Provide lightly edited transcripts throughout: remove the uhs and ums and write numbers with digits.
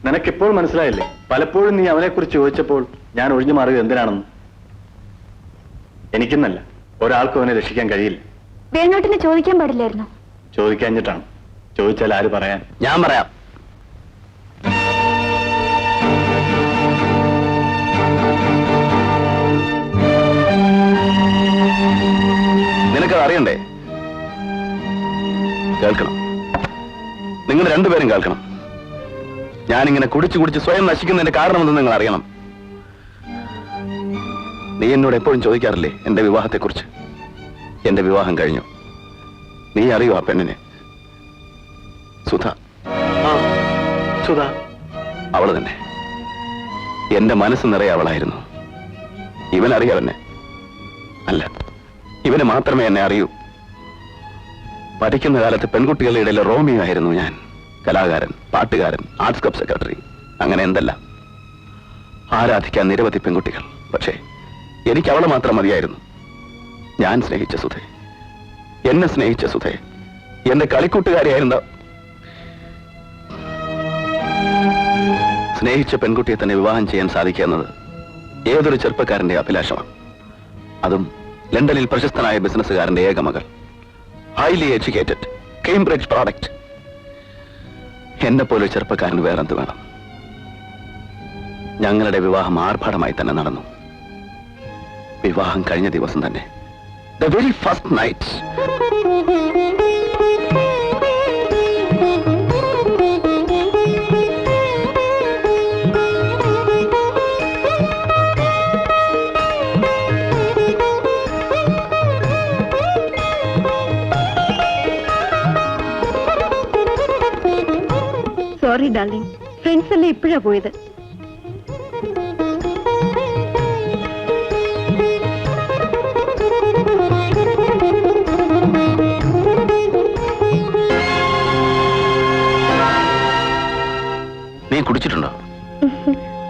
നിനക്കിപ്പോൾ മനസ്സിലായില്ലേ? പലപ്പോഴും നീ അവനെക്കുറിച്ച് ചോദിച്ചപ്പോൾ ഞാൻ ഒഴിഞ്ഞു മാറിയത് എന്തിനാണെന്ന്. എനിക്കെന്നല്ല, ഒരാൾക്കും അവനെ രക്ഷിക്കാൻ കഴിയില്ല. വേണോട്ടിനെ ചോദിക്കാൻ പാടില്ലായിരുന്നു. ചോദിക്കാഞ്ഞിട്ടാണ്. ചോദിച്ചാൽ ആര് പറയാൻ? ഞാൻ പറയാം. നിനക്കത് അറിയണ്ടേ? കേൾക്കണം. നിങ്ങൾ രണ്ടുപേരും കേൾക്കണം. ഞാനിങ്ങനെ കുടിച്ചു കുടിച്ച് സ്വയം നശിക്കുന്നതിന്റെ കാരണമെന്ന് നിങ്ങൾ അറിയണം. നീ എന്നോട് എപ്പോഴും ചോദിക്കാറില്ലേ എന്റെ വിവാഹത്തെക്കുറിച്ച്? എന്റെ വിവാഹം കഴിഞ്ഞു. നീ അറിയോ ആ പെണ്ണിനെ? സുധ. സുധ. അവള് തന്നെ. എന്റെ മനസ്സ് നിറയെ അവളായിരുന്നു. ഇവനറിയാവെന്നെ? അല്ല, ഇവന് മാത്രമേ എന്നെ അറിയൂ. പഠിക്കുന്ന കാലത്ത് പെൺകുട്ടികളുടെ ഇടയിൽ റോമിയോ ആയിരുന്നു ഞാൻ. കലാകാരൻ, പാട്ടുകാരൻ, ആർട്സ് ക്ലബ് സെക്രട്ടറി, അങ്ങനെ എന്തല്ല. ആരാധിക്കാൻ നിരവധി പെൺകുട്ടികൾ. പക്ഷേ എനിക്ക് അവളെ മാത്രം മതിയായിരുന്നു. ഞാൻ സ്നേഹിച്ച സുധേ, എന്നെ സ്നേഹിച്ച സുധേ, എന്റെ കളിക്കൂട്ടുകാരിയായിരുന്ന, സ്നേഹിച്ച പെൺകുട്ടിയെ തന്നെ വിവാഹം ചെയ്യാൻ സാധിക്കുക എന്നത് ഏതൊരു ചെറുപ്പക്കാരന്റെ അഭിലാഷമാണ്. അതും ലണ്ടനിൽ പ്രശസ്തനായ ബിസിനസ്സുകാരന്റെ ഏക മകൾ, ഹൈലി എഡ്യൂക്കേറ്റഡ്, കേംബ്രിഡ്ജ് പ്രോഡക്റ്റ്. എന്നെ പോലെ ചെറുപ്പക്കാരന് വേറെന്ത് വേണം? ഞങ്ങളുടെ വിവാഹം ആർഭാടമായി തന്നെ നടന്നു. വിവാഹം കഴിഞ്ഞ ദിവസം തന്നെ, the very first night, sorry darling, friends അല്ലേ ഇപ്പോഴാ പോയത്. നീ കുടിച്ചിട്ടുണ്ടോ?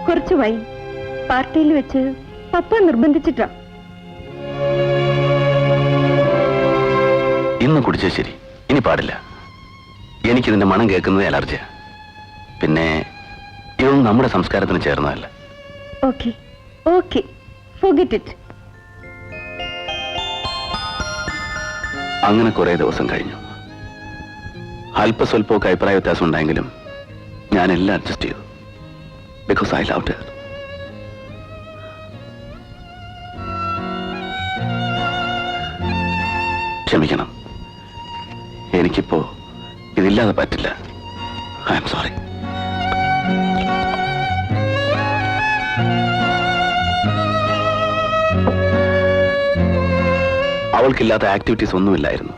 കുറച്ച് വൈൻ പാർട്ടിയിൽ വെച്ച് പപ്പ നിർബന്ധിച്ചിട്ടാ. ഇന്ന് കുടിച്ചത് ശരി, ഇനി പാടില്ല. എനിക്കിതിന്റെ മണം കേൾക്കുന്നത് അലർജിയാ. പിന്നെ ഇതൊന്നും നമ്മുടെ സംസ്കാരത്തിന് ചേർന്നതല്ല. Okay okay, forget it. അങ്ങനെ കുറെ ദിവസം കഴിഞ്ഞു. അല്പസ്വല്പമൊക്കെ അഭിപ്രായ വ്യത്യാസം ഉണ്ടായെങ്കിലും ഞാൻ എല്ലാം അഡ്ജസ്റ്റ് ചെയ്തു. Because I loved her. ക്ഷമിക്കണം, എനിക്കിപ്പോ ഇതില്ലാതെ പറ്റില്ല. I am sorry. അവൾക്കില്ലാത്ത ആക്ടിവിറ്റീസ് ഒന്നുമില്ലായിരുന്നു.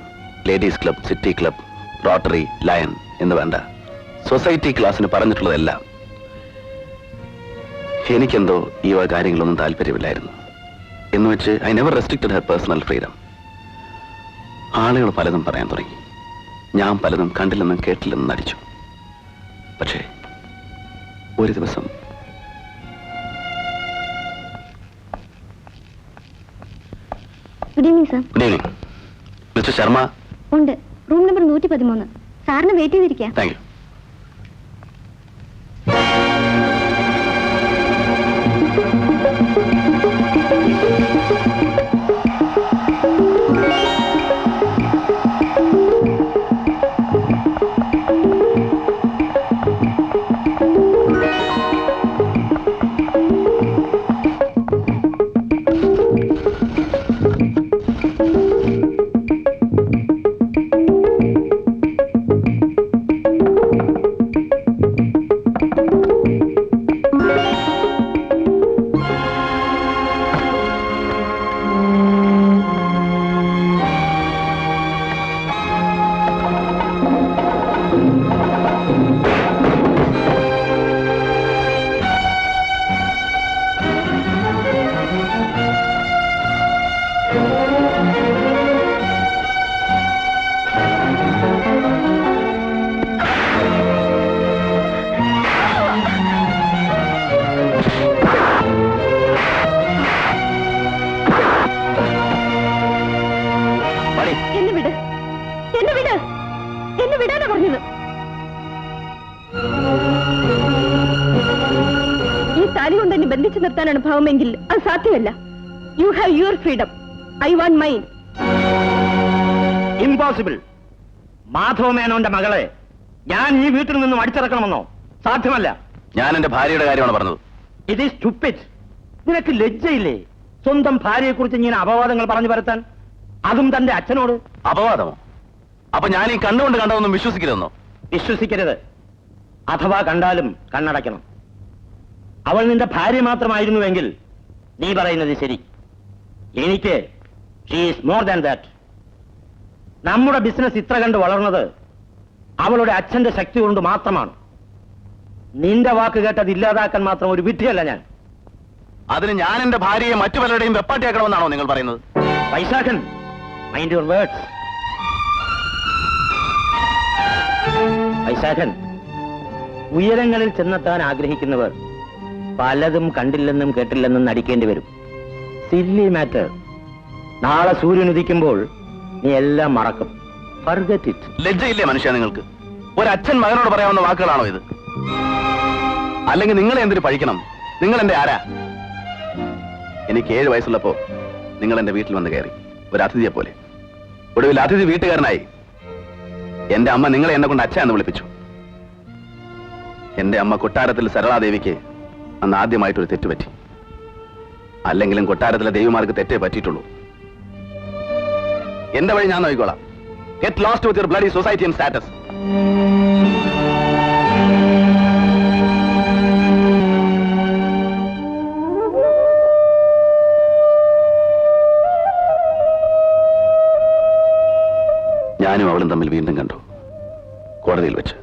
Ladies club, city club, rotary, lion എന്ന് വേണ്ട, സൊസൈറ്റി ക്ലാസ്സിന് പറഞ്ഞിട്ടുള്ളതെല്ലാം. എനിക്കെന്തോ ഈ വക കാര്യങ്ങളൊന്നും താല്പര്യമില്ലായിരുന്നു. എന്ന് വെച്ച് I never restricted Har personal freedom. ആളുകൾ പലതും പറയാൻ തുടങ്ങി. ഞാൻ പലതും കണ്ടില്ലെന്നും കേട്ടില്ലെന്നും നടിച്ചു. പക്ഷേ ഒരു ദിവസം good evening sir. Good evening. Mister Sharma ഉണ്ട്, റൂം നമ്പർ 113. സാറിന് വെയിറ്റ് ചെയ്തിരിക്കാം. Thank you. എന്നെ വിടാനാ പറഞ്ഞത്. ഈ താലി കൊണ്ട് എന്നെ ബന്ധിച്ചു നിർത്താനാണ് ഭാവമെങ്കിൽ അത് സാധ്യമല്ല. You have your freedom, I want mine. Impossible. Madhava മേനോന്റെ മകളെ ഞാൻ ഈ വീട്ടിൽ നിന്നും അടിച്ചിറക്കണമെന്നോ? സാധ്യമല്ല. ഞാൻ എന്റെ ഭാര്യയുടെ കാര്യമാണ് പറഞ്ഞത്. ഇത് സ്റ്റുപ്പിഡ്. നിനക്ക് ലജ്ജയില്ലേ സ്വന്തം ഭാര്യയെ കുറിച്ച് ഇങ്ങനെ അപവാദങ്ങൾ പറഞ്ഞു പരത്താൻ? അതും തന്റെ അച്ഛനോട്. അപവാദമോ? അപ്പൊ ഞാൻ ഈ കണ്ണുകൊണ്ട് കണ്ടതൊന്നും വിശ്വസിക്കരുതെന്നോ? വിശ്വസിക്കരുത്. അഥവാ കണ്ടാലും കണ്ണടയ്ക്കണം. അവൾ നിന്റെ ഭാര്യ മാത്രമായിരുന്നുവെങ്കിൽ നീ പറയുന്നത് ശരി. എനിക്ക് she is more than that. നമ്മുടെ ബിസിനസ് ഇത്ര കണ്ട് വളർന്നത് അവളുടെ അച്ഛന്റെ ശക്തി കൊണ്ട് മാത്രമാണ്. നിന്റെ വാക്ക് കേട്ടത് ഇല്ലാതാക്കാൻ മാത്രം ഒരു വിഡ്ഢിയല്ല ഞാൻ. അതിന് ഞാൻ എന്റെ ഭാര്യയെ മറ്റു പലരുടെയും വെപ്പാട്ടിയാക്കണമെന്നാണോ നിങ്ങൾ പറയുന്നത്? Vaishakhan, mind your words. Vaishakhan, ഉയരങ്ങളിൽ ചെന്നെത്താൻ ആഗ്രഹിക്കുന്നവർ പലതും കണ്ടില്ലെന്നും കേട്ടില്ലെന്നും നടിക്കേണ്ടി വരും. Silly matter. നാളെ സൂര്യൻ ഉദിക്കുമ്പോൾ നീ എല്ലാം മറക്കും. Forget it. ലജ്ജയില്ലേ മനുഷ്യ നിങ്ങൾക്ക്? ഒരച്ഛൻ മകനോട് പറയാവുന്ന വാക്കുകളാണോ ഇത്? അല്ലെങ്കിൽ നിങ്ങളെ എന്തിനു പഴിക്കണം? നിങ്ങൾ എന്റെ ആരാ? എനിക്ക് 7 വയസ്സുള്ളപ്പോ നിങ്ങൾ എന്റെ വീട്ടിൽ വന്ന് കയറി, ഒരു അതിഥിയെ പോലെ. ഒടുവിൽ അതിഥി വീട്ടുകാരനായി. എന്റെ അമ്മ നിങ്ങളെ എന്നെ കൊണ്ട് അച്ഛ എന്ന് വിളിപ്പിച്ചു. എന്റെ അമ്മ കൊട്ടാരത്തിൽ സരളാദേവിക്ക് അന്ന് ആദ്യമായിട്ടൊരു തെറ്റുപറ്റി. അല്ലെങ്കിലും കൊട്ടാരത്തിലെ ദേവിമാർക്ക് തെറ്റേ പറ്റിയിട്ടുള്ളൂ. എന്റെ വഴി ഞാൻ നോക്കിക്കോളാം. Get lost with your bloody society and status. ഞാനും അവളും തമ്മിൽ വീണ്ടും കണ്ടു, കോടതിയിൽ വെച്ച്.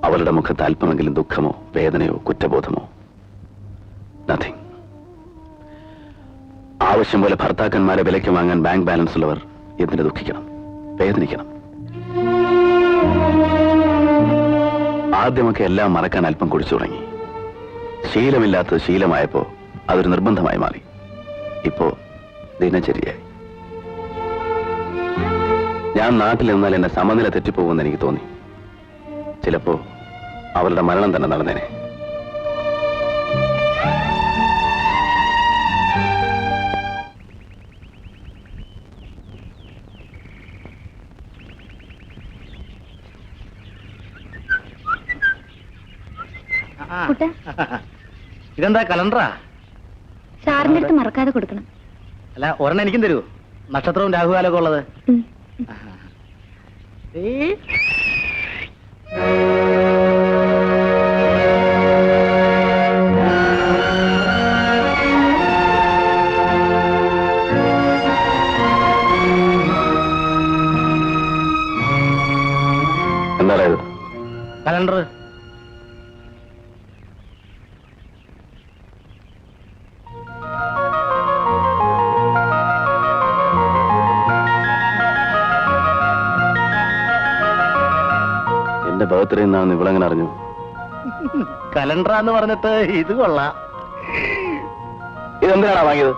അവളുടെ മുഖത്ത് അല്പമെങ്കിലും ദുഃഖമോ വേദനയോ കുറ്റബോധമോ? നത്തിങ്. ആവശ്യം പോലെ ഭർത്താക്കന്മാരെ വിലയ്ക്ക് വാങ്ങാൻ ബാങ്ക് ബാലൻസ് ഉള്ളവർ എന്തിനു ദുഃഖിക്കണം, വേദനിക്കണം? ആദ്യമൊക്കെ എല്ലാം മറക്കാൻ അല്പം കുടിച്ചു തുടങ്ങി. ശീലമില്ലാത്തത് ശീലമായപ്പോ അതൊരു നിർബന്ധമായി മാറി. ഇപ്പോ ദിനചര്യയായി. ഞാൻ നാട്ടിൽ നിന്നാൽ എന്നെ സമനില തെറ്റിപ്പോകുമെന്ന് എനിക്ക് തോന്നി. ചിലപ്പോ അവളുടെ മരണം തന്നെ നടന്നേനെ. ഇതെന്താ കലണ്ടറാ? സാറിന്റെ അടുത്ത് മറക്കാതെ കൊടുക്കണം. അല്ല, ഒരെണ്ണം എനിക്കും തരൂ. നക്ഷത്രവും രാഹുകാലൊക്കെ ഉള്ളത്. എന്താ ഇത്? കലണ്ടർ. എന്റെ ബർത്ത്ഡേ എന്നാന്ന് ഇവളെങ്ങനെ അറിഞ്ഞു? കലണ്ടറാന്ന് പറഞ്ഞിട്ട് ഇത് കൊള്ളാം. ഇതെന്തിനാണ് വാങ്ങിയത്?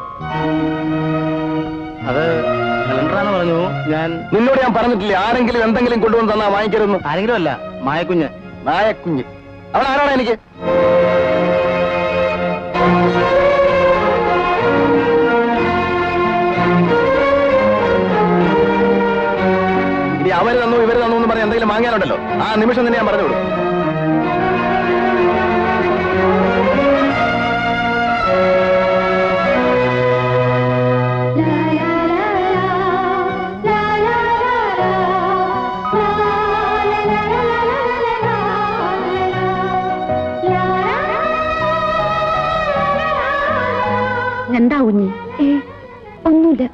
അത് കലണ്ടറാന്ന് പറഞ്ഞു. നിന്നോട് ഞാൻ പറഞ്ഞിട്ടില്ലേ ആരെങ്കിലും എന്തെങ്കിലും കൊണ്ടുവന്ന് തന്നാ വാങ്ങിക്കരുതെന്ന്? ആരെങ്കിലും അല്ല, മായക്കുഞ്ഞ്. നായക്കുഞ്ഞ്. അവൻ ആരാണ് എനിക്ക്? ഇനി അവര് തന്നു ഇവര് തന്നു എന്ന് പറഞ്ഞ് എന്തെങ്കിലും വാങ്ങാനുണ്ടല്ലോ, ആ നിമിഷം തന്നെ ഞാൻ പറഞ്ഞു കൊടുക്കും. എന്താ കുഞ്ഞി? ഒന്നുമില്ല.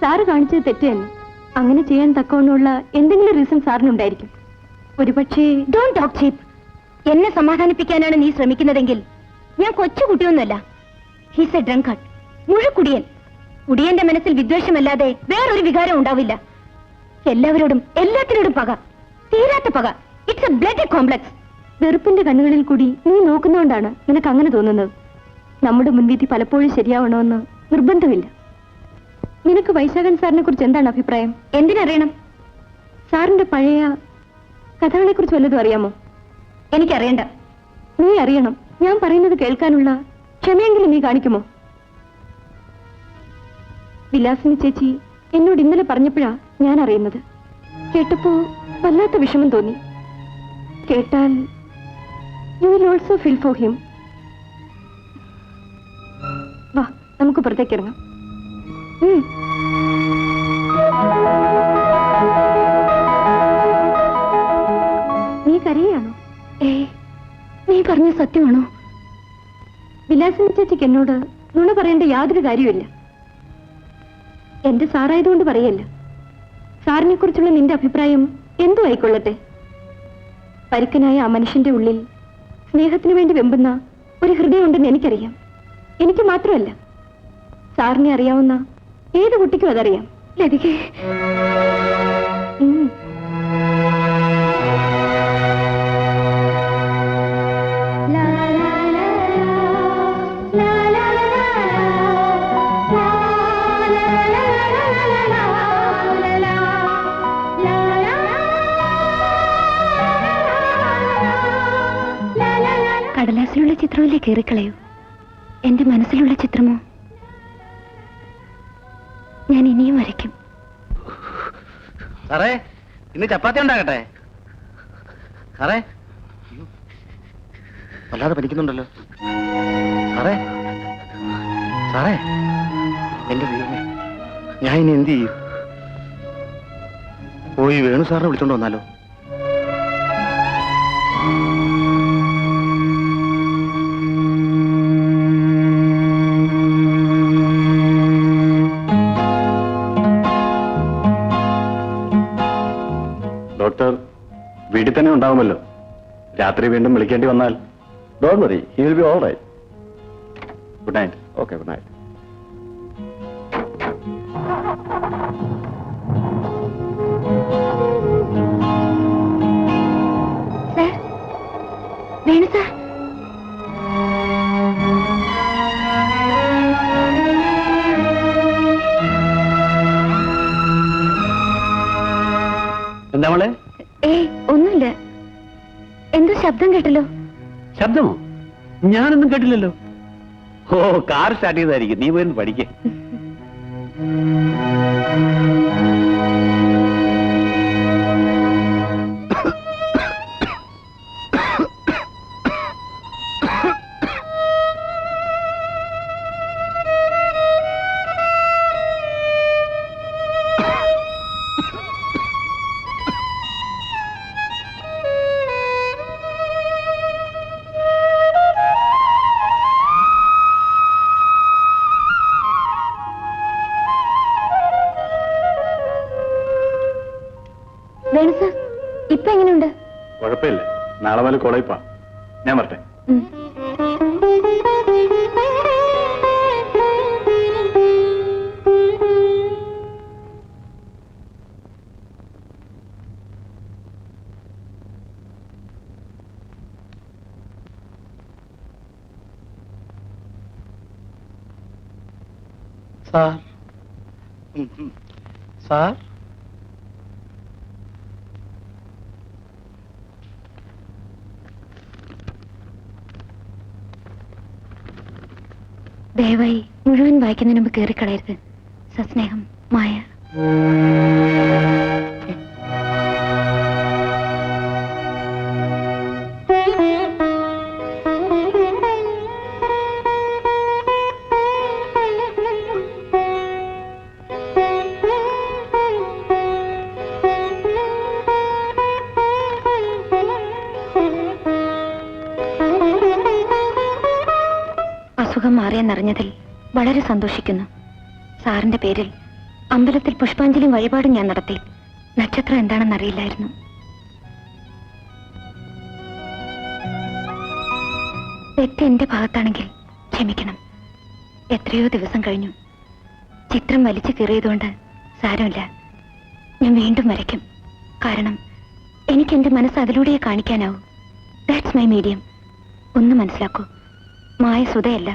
സാറ് കാണിച്ചത് തെറ്റ് തന്നെ. അങ്ങനെ ചെയ്യാൻ തക്കവണ്ണമുള്ള എന്തെങ്കിലും റീസൺ സാറിനുണ്ടായിരിക്കും. ഒരുപക്ഷേ. ഡോണ്ട് ടോക്ക് ചീപ്പ്. എന്നെ സമാധാനിപ്പിക്കാനാണ് നീ ശ്രമിക്കുന്നതെങ്കിൽ ഞാൻ കൊച്ചുകുട്ടിയൊന്നുമല്ല. He's A ഡ്രങ്കർഡ്, മുഴുക്കുടിയൻ. കുടിയന്റെ മനസ്സിൽ വിദ്വേഷമല്ലാതെ വേറൊരു വികാരം ഉണ്ടാവില്ല. എല്ലാവരോടും എല്ലാത്തിനോടും പക, തീരാത്ത പക. It's a bloody complex. വെറുപ്പിന്റെ കണ്ണുകളിൽ കൂടി നീ നോക്കുന്നതുകൊണ്ടാണ് നിനക്ക് അങ്ങനെ തോന്നുന്നത്. നമ്മുടെ മുൻവിധി പലപ്പോഴും ശരിയാവണമെന്ന് നിർബന്ധമില്ല. നിനക്ക് വൈശാഖൻ സാറിനെ കുറിച്ച് എന്താണ് അഭിപ്രായം? എന്തിനറിയണം? സാറിന്റെ പഴയ കഥകളെ കുറിച്ച് വല്ലതും അറിയാമോ? എനിക്കറിയണ്ട. നീ അറിയണം. ഞാൻ പറയുന്നത് കേൾക്കാനുള്ള ക്ഷമയെങ്കിലും നീ കാണിക്കുമോ? വിലാസിനി ചേച്ചി എന്നോട് ഇന്നലെ പറഞ്ഞപ്പോഴാ ഞാൻ അറിയുന്നത്. കേട്ടപ്പോ വല്ലാത്ത വിഷമം തോന്നി. കേട്ടാൽ you will also feel for him. വാ, നമുക്ക് പുറത്തേക്ക് ഇറങ്ങാം. നീ കരയാണോ? നീ പറഞ്ഞ സത്യമാണോ? വിലാസിനി ചേച്ചിക്ക് എന്നോട് നുണ പറയേണ്ട യാതൊരു കാര്യമില്ല. എന്റെ സാറായതുകൊണ്ട് പറയല്ല. സാറിനെ കുറിച്ചുള്ള നിന്റെ അഭിപ്രായം എന്തു ആയിക്കൊള്ളട്ടെ. പരുക്കനായ ആ മനുഷ്യന്റെ ഉള്ളിൽ സ്നേഹത്തിനു വേണ്ടി വെമ്പുന്ന ഒരു ഹൃദയമുണ്ടെന്ന് എനിക്കറിയാം. എനിക്ക് മാത്രമല്ല, സാറിനെ അറിയാവുന്ന ഏത് കുട്ടിക്കും അതറിയാം. ലതികേ, കടലാസിലുള്ള ചിത്രമല്ലേ കയറിക്കളയൂ? എന്റെ മനസ്സിലുള്ള ചിത്രമോ ഞാൻ ഇനിയും വരയ്ക്കും. സാറേ, ഇന്ന് ചപ്പാത്തി ഉണ്ടാകട്ടെ? സാറേ, വല്ലാതെ പനിക്കുന്നുണ്ടല്ലോ. സാറേ, സാറേ, എന്റെ ദൈവമേ, ഞാൻ ഇനി എന്ത് ചെയ്യും? പോയി വേണു സാറിനെ വിളിച്ചോണ്ട് വന്നാലോ? ഡോക്ടർ വീട്ടിൽ തന്നെ ഉണ്ടാവുമല്ലോ. രാത്രി വീണ്ടും വിളിക്കേണ്ടി വന്നാൽ don't worry, he will be all right. Good night. Okay, good night. Venu sir, എന്താ മോളെ? ഒന്നുമില്ല. എന്തോ ശബ്ദം കേട്ടല്ലോ. ശബ്ദമോ? ഞാനൊന്നും കേട്ടില്ലല്ലോ. ഓ, കാർ സ്റ്റാർട്ട് ചെയ്തായിരിക്കും. നീ പോയി പഠിക്കേ. വേണു സാർ, ഇപ്പൊ എങ്ങനെയുണ്ട്? കുഴപ്പമില്ല. നാളെ മുതൽ കോളേജിൽ പോവാം. ഞാൻ വരട്ടെ. സാർ, സാർ, ദയവായി മുഴുവൻ വായിക്കുന്നതിന് മുമ്പ് കയറിക്കളയരുത്. സസ്നേഹം, മായ. അസുഖം മാറിയെന്നറിഞ്ഞതിൽ വളരെ സന്തോഷിക്കുന്നു. സാറിന്റെ പേരിൽ അമ്പലത്തിൽ പുഷ്പാഞ്ജലിയും വഴിപാടും ഞാൻ നടത്തി. നക്ഷത്രം എന്താണെന്നറിയില്ലായിരുന്നു. തെറ്റ് എന്റെ ഭാഗത്താണെങ്കിൽ ക്ഷമിക്കണം. എത്രയോ ദിവസം കഴിഞ്ഞു. ചിത്രം വലിച്ചു കീറിയതുകൊണ്ട് സാരമില്ല. ഞാൻ വീണ്ടും വരയ്ക്കും. കാരണം എനിക്ക് എന്റെ മനസ്സ് അതിലൂടെ കാണിക്കാനാവും. That's my medium. ഒന്ന് മനസ്സിലാക്കൂ, മായ സുതയല്ല.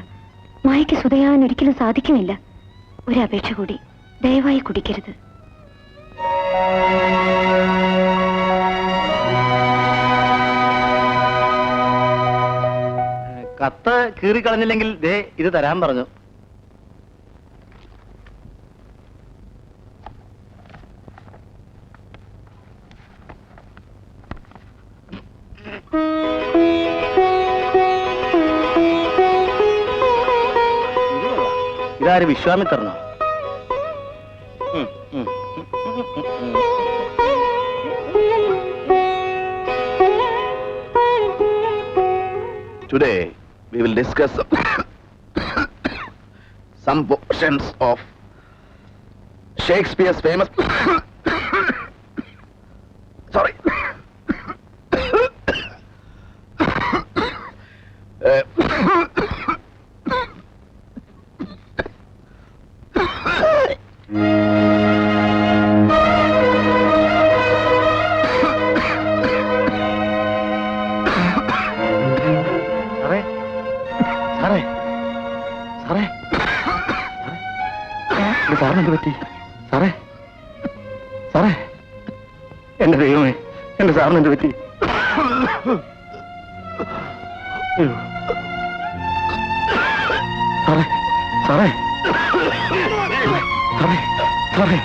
മായയ്ക്ക് സുതയാവാൻ ഒരിക്കലും സാധിക്കുമില്ല. ഒരു അപേക്ഷ കൂടി, ദയവായി കുടിക്കരുത്. കത്ത് കീറിക്കളഞ്ഞില്ലെങ്കിൽ ദേ ഇത് തരാൻ പറഞ്ഞു. ഇതാര് വിശ്വാമിത്രനോ? Today we will discuss some portions of Shakespeare's famous sorry സാറേ സാറേ സാറിന് എന്ത് പറ്റി? സാറേ സാറേ, എന്റെ ദൈവമേ, എന്റെ സാറിന് എന്ത് പറ്റി? അയ്യോ. സാറേ സാറേ സാറേ സാറേ